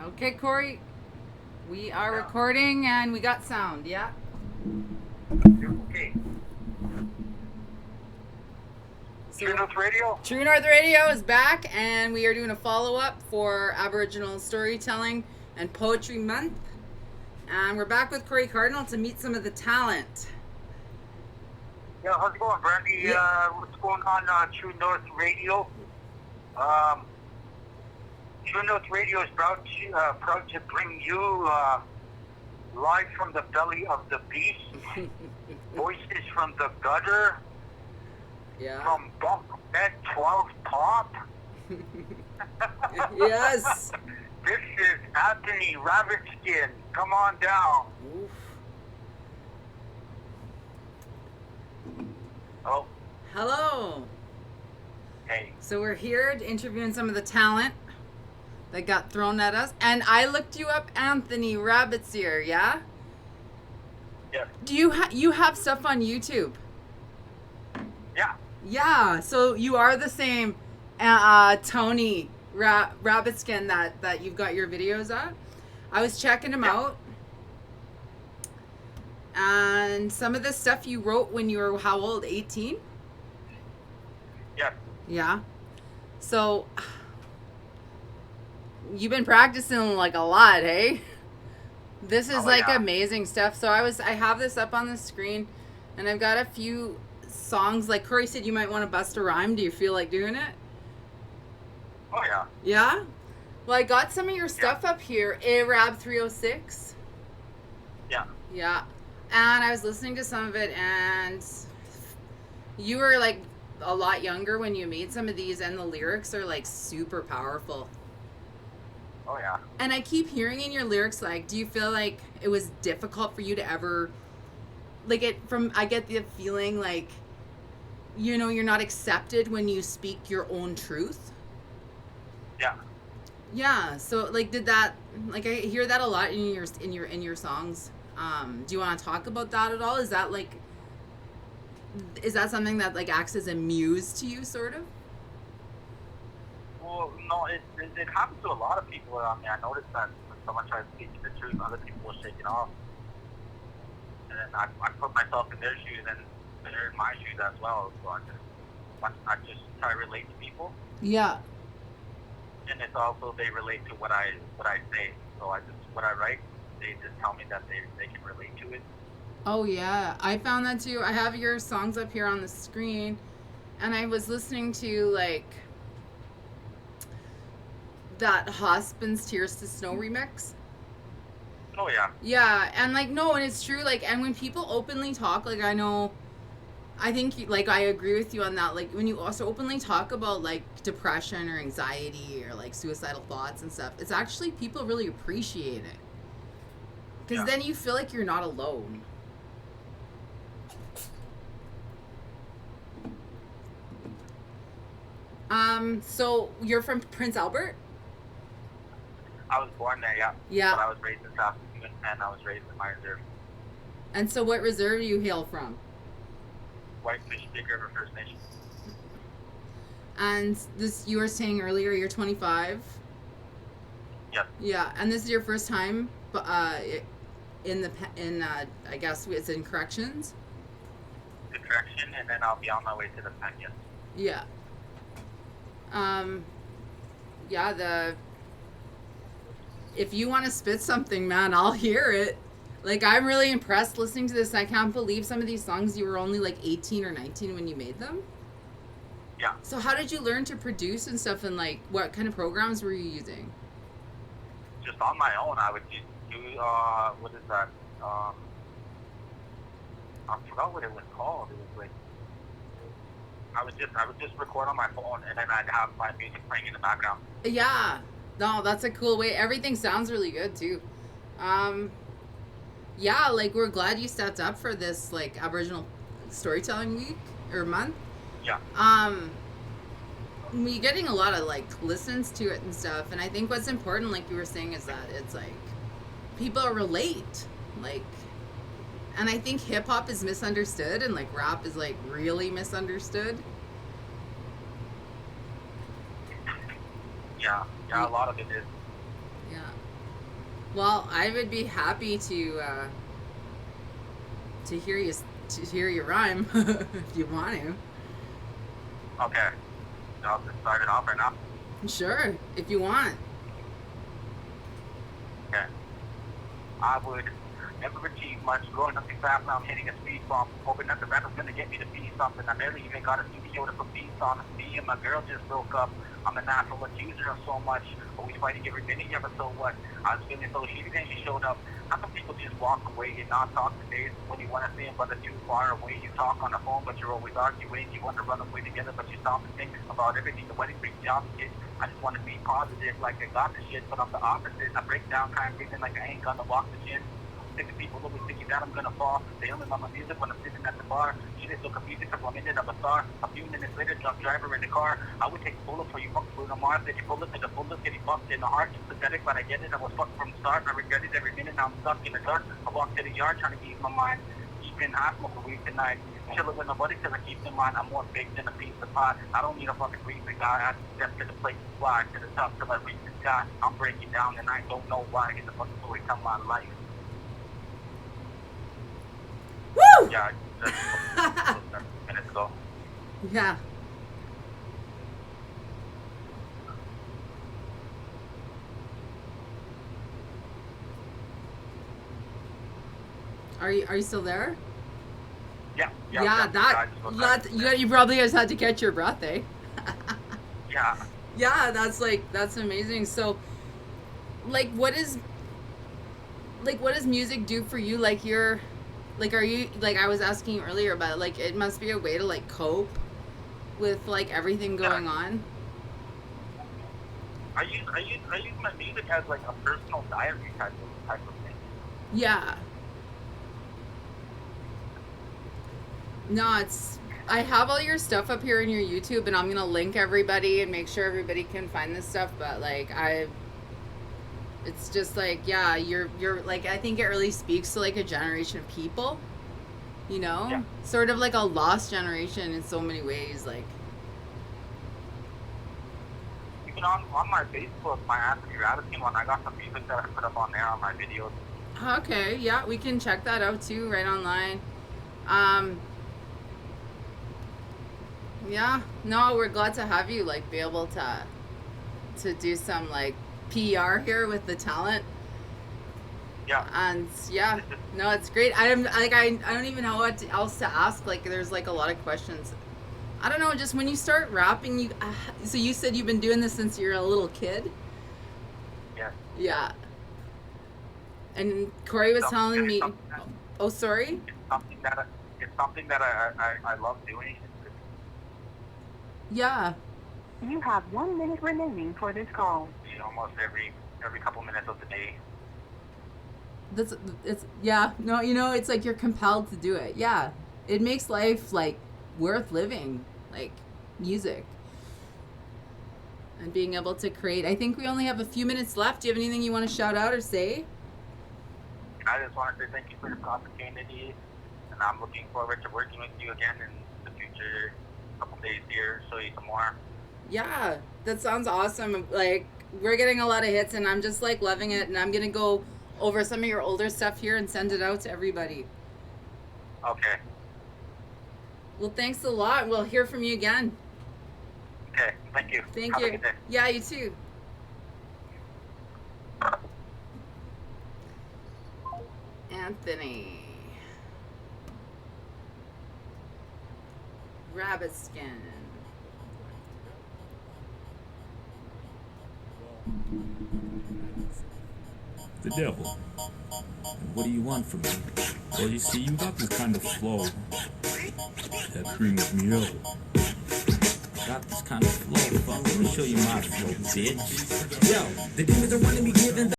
Okay, Corey, we are recording and we got sound, yeah? Okay. So, True North Radio? True North Radio is back and we are doing a follow-up for Aboriginal Storytelling and Poetry Month. And we're back with Corey Cardinal to meet some of the talent. Yeah, how's it going, Brandy? What's going on True North Radio? True North Radio is proud to bring you live from the belly of the beast, voices from the gutter, Yeah. from bunk bed 12 top. Yes. This is Anthony Rabbitskin. Come on down. Oof. Oh, Hello. hey. So we're here interviewing some of the talent that got thrown at us. And I looked you up, Anthony Rabbitskin, yeah? Yeah. Do you have stuff on YouTube? Yeah. Yeah, so you are the same Tony Rabbitskin that you've got your videos at. I was checking him out. And some of the stuff you wrote when you were how old? 18? Yeah. Yeah. So you've been practicing like a lot, hey? This is amazing stuff. So I have this up on the screen and I've got a few songs. Like Corey said, you might want to bust a rhyme. Do you feel like doing it? Oh, yeah. Yeah? Well, I got some of your stuff up here. Arab 306. Yeah. Yeah. And I was listening to some of it and you were like a lot younger when you made some of these and the lyrics are like super powerful. Oh, yeah. And I keep hearing in your lyrics, like, do you feel like it was difficult for you to ever, like, I get the feeling like, you know, you're not accepted when you speak your own truth. Yeah. Yeah. So, like, did that, like, I hear that a lot in your songs. Do you want to talk about that at all? Is that something that, like, acts as a muse to you, sort of? Well, no, it happens to a lot of people. I mean, I noticed that when someone tries to speak the truth, other people will shake it off. And then I put myself in their shoes, and they're in my shoes as well. So I just try to relate to people. Yeah. And it's also they relate to what I say. So what I write, they just tell me that they can relate to it. Oh, yeah. I found that, too. I have your songs up here on the screen, and I was listening to, like, that Hospen's Tears to Snow remix. Oh, yeah. Yeah, and, like, no, and it's true, like, and when people openly talk, like, I think, like, I agree with you on that, like, when you also openly talk about, like, depression or anxiety or, like, suicidal thoughts and stuff, it's actually, people really appreciate it. Because then you feel like you're not alone. So you're from Prince Albert? I was born there, yeah. Yeah. But I was raised in Saskatoon, and I was raised in my reserve. And so what reserve do you hail from? Whitefish Big River First Nation. And this, you were saying earlier, you're 25? Yep. Yeah, and this is your first time I guess it's in corrections? The correction, and then I'll be on my way to the pen, yes. Yeah. If you want to spit something, man, I'll hear it. Like, I'm really impressed listening to this. I can't believe some of these songs you were only like 18 or 19 when you made them. Yeah. So how did you learn to produce and stuff, and like what kind of programs were you using? Just on my own, I would do what is that? I forgot what it was called. It was like I would just record on my phone, and then I'd have my music playing in the background. Yeah. No, that's a cool way. Everything sounds really good too. Yeah, like we're glad you stepped up for this like Aboriginal Storytelling Week or month. Yeah. We're getting a lot of like listens to it and stuff, and I think what's important, like you were saying, is that it's like people relate, like, and I think hip hop is misunderstood and like rap is like really misunderstood. Yeah, a lot of it is. Yeah. Well, I would be happy to hear you rhyme if you want to. Okay. I'll just start it off right now. Sure, if you want. Okay. I would never achieve much. Growing up too fast, now I'm hitting a speed bump. Hoping that the rap is gonna get me to be something. I barely even got a studio to put beats on. Me and my girl just broke up. I'm a natural accuser of so much. Always fighting every minute, yeah, but so what? I was feeling so shitty, then she showed up. How come people just walk away and not talk to days when you want to see them, but they're too far away? You talk on the phone, but you're always arguing. You want to run away together, but you stop and think about everything. The wedding brings down the kids. I just want to be positive, like I got the shit, but I'm the opposite. I break down, kind of breathing like I ain't gonna walk the gym. Sick of people always thinking that I'm gonna fall. They only love my music when I'm sitting at the bar. Shit is so confusing because 1 minute I'm a star. A few minutes later, drunk driver in the car. I would take a bullet for you, fuck Bruno Mars. Then you pull it to the bullet, getting fucked in the heart. It's pathetic, but I get it. I was fucked from the start. I regret it every minute. Now I'm stuck in the dark. I walk to the yard trying to ease my mind. Even I smoke a weed tonight. Chilling with nobody because I keep in mind I'm more baked than a piece of pie. I don't need a fucking reason, guy. I step to the plate to fly to the top till I reach the sky. I'm breaking down and I don't know why. It's a fucking story come my life. Woo! Yeah, just minutes ago. Yeah. Are you still there? Yeah. You probably just had to catch your breath, eh? Yeah. Yeah, that's amazing. So, what does music do for you? Are you, I was asking you earlier about, it must be a way to, cope with, everything going on. I use my music as, a personal diary type of thing. Yeah. No, I have all your stuff up here in your YouTube, and I'm gonna link everybody and make sure everybody can find this stuff. But it's just yeah, you're I think it really speaks to a generation of people, Yeah. sort of a lost generation in so many ways. Even on my Facebook, my Rabbitskin one, I got some music that I put up on there on my videos. Okay, yeah, we can check that out too, right online. Yeah, no, we're glad to have you be able to do some PR here with the talent. Yeah. And yeah, no, it's great. I don't even know what else to ask. There's a lot of questions. I don't know, just when you start rapping, so you said you've been doing this since you're a little kid? Yeah. Yeah. And Corey was telling me, oh, sorry? It's something that I love doing. Yeah. You have 1 minute remaining for this call. Almost every couple minutes of the day. It's yeah, no, it's you're compelled to do it. Yeah. It makes life worth living, music. And being able to create. I think we only have a few minutes left. Do you have anything you want to shout out or say? I just want to say thank you for this opportunity, and I'm looking forward to working with you again in the future. Couple days here, show you some more. Yeah, that sounds awesome. We're getting a lot of hits, and I'm just loving it. And I'm gonna go over some of your older stuff here and send it out to everybody. Okay. Well, thanks a lot. We'll hear from you again. Okay, thank you. Thank Have you. a good day. Yeah, you too. Anthony. Rabbitskin. The devil. And what do you want from me? Well, you see, you got this kind of flow that brings me out. Got this kind of flow. Let me show you my flow, bitch. Yo, the demons are wanting me giving